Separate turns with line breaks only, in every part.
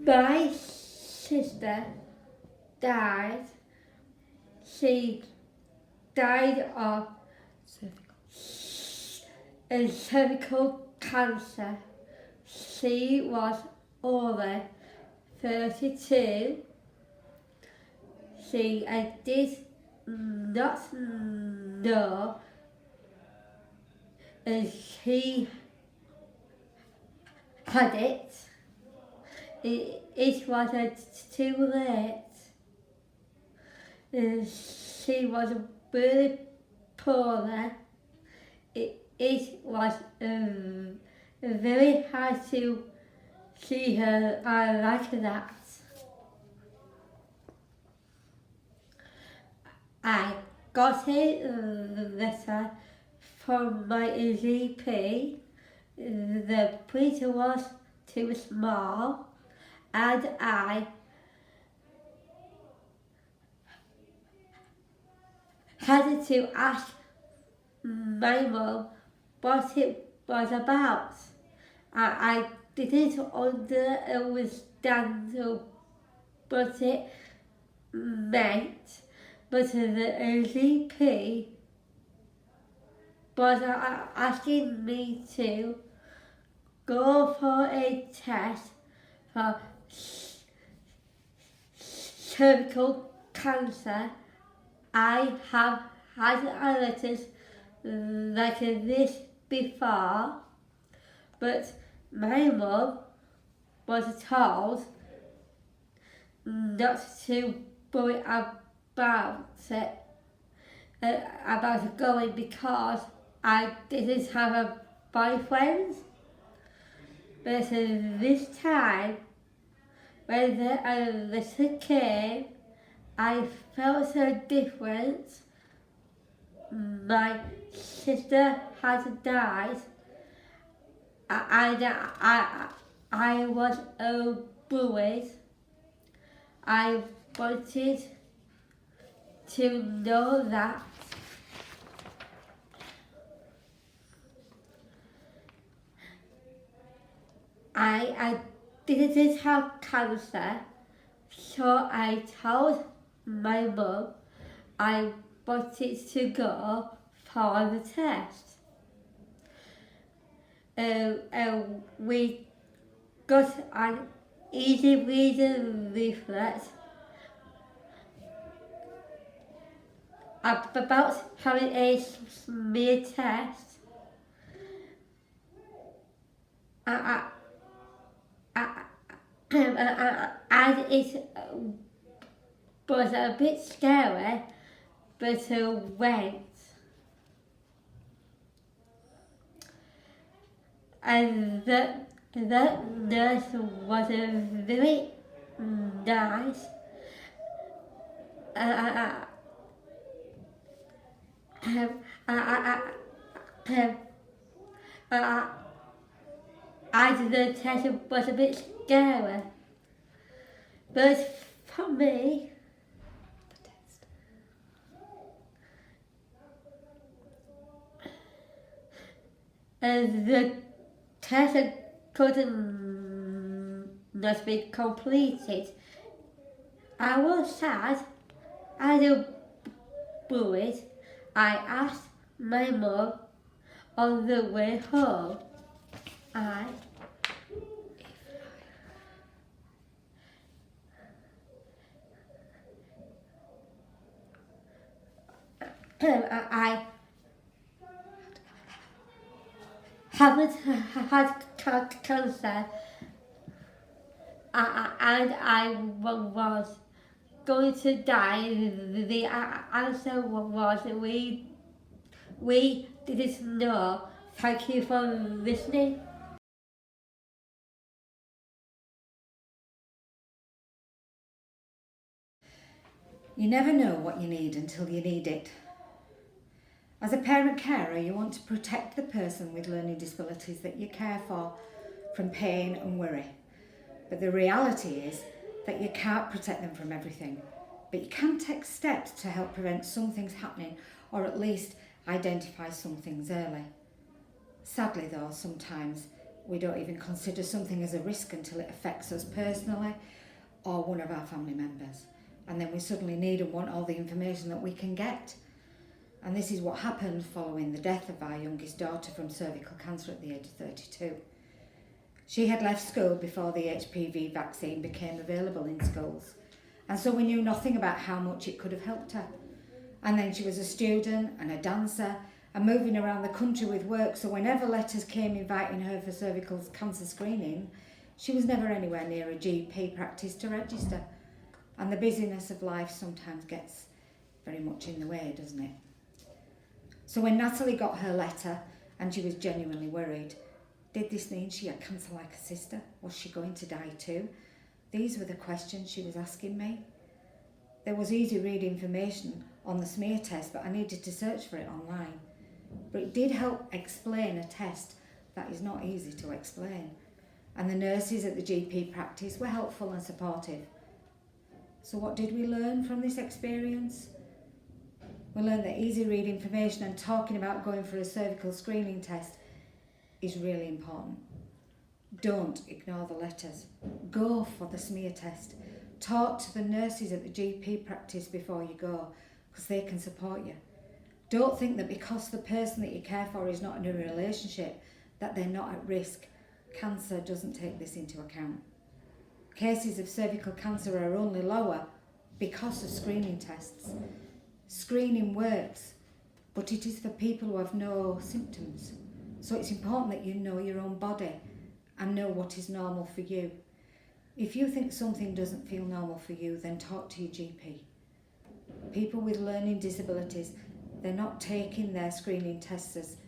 My sister died. She died of cervical cancer. She was only 32. She did not know she had it. It was too late. She was really poorly. It was very hard to see her like that. I got a letter from my GP. The printer was too small, and I had to ask my mum what it was about. I didn't understand what it meant, but the GP was asking me to go for a test for cervical cancer. I have had letters like this before, but my mum was told not to worry about it, about going, because I didn't have a boyfriend. But this time, when the letter came, I felt so different. My sister had died, and I was worried. I wanted to know that. I didn't have cancer, so I told my mum I wanted to go for the test. We got an easy reading leaflet about having a smear test. And it was a bit scary, but went. And the nurse was very nice. And the test was a bit scary. But for me, the test couldn't not be completed. I was sad and worried. I asked my mum on the way home. I haven't had cancer, and I was going to die. The answer was we didn't know. Thank you for listening.
You never know what you need until you need it. As a parent carer, you want to protect the person with learning disabilities that you care for from pain and worry. But the reality is that you can't protect them from everything. But you can take steps to help prevent some things happening, or at least identify some things early. Sadly though, sometimes We don't even consider something as a risk until it affects us personally or one of our family members. And then we suddenly need and want all the information that we can get. And this is what happened following the death of our youngest daughter from cervical cancer at the age of 32. She had left school before the HPV vaccine became available in schools, and so we knew nothing about how much it could have helped her. And then she was a student and a dancer and moving around the country with work, so whenever letters came inviting her for cervical cancer screening, she was never anywhere near a GP practice to register. And the busyness of life sometimes gets very much in the way, doesn't it? So when Natalie got her letter and she was genuinely worried, did this mean she had cancer like her sister? Was she going to die too? These were the questions she was asking me. There was easy read information on the smear test, but I needed to search for it online. But it did help explain a test that is not easy to explain. And the nurses at the GP practice were helpful and supportive. So what did we learn from this experience? We learned that easy read information and talking about going for a cervical screening test is really important. Don't ignore the letters. Go for the smear test. Talk to the nurses at the GP practice before you go, because they can support you. Don't think that because the person that you care for is not in a relationship, that they're not at risk. Cancer doesn't take this into account. Cases of cervical cancer are only lower because of screening tests. Screening works, but it is for people who have no symptoms. So it's important that you know your own body and know what is normal for you. If you think something doesn't feel normal for you, then talk to your GP. People with learning disabilities, they're not taking their screening tests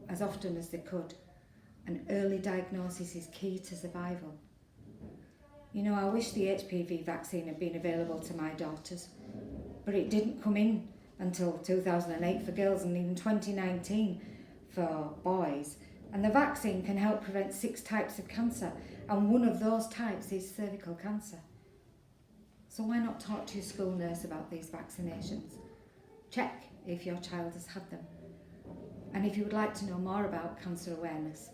as often as they could. And early diagnosis is key to survival. You know, I wish the HPV vaccine had been available to my daughters, but it didn't come in until 2008 for girls and even 2019 for boys. And the vaccine can help prevent 6 types of cancer, and one of those types is cervical cancer. So why not talk to your school nurse about these vaccinations? Check if your child has had them. And if you would like to know more about cancer awareness,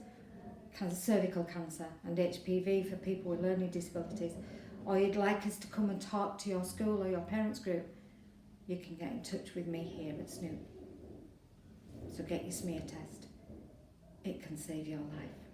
cervical cancer and HPV for people with learning disabilities, or you'd like us to come and talk to your school or your parents group, you can get in touch with me here at Snoop. So get your smear test. It can save your life.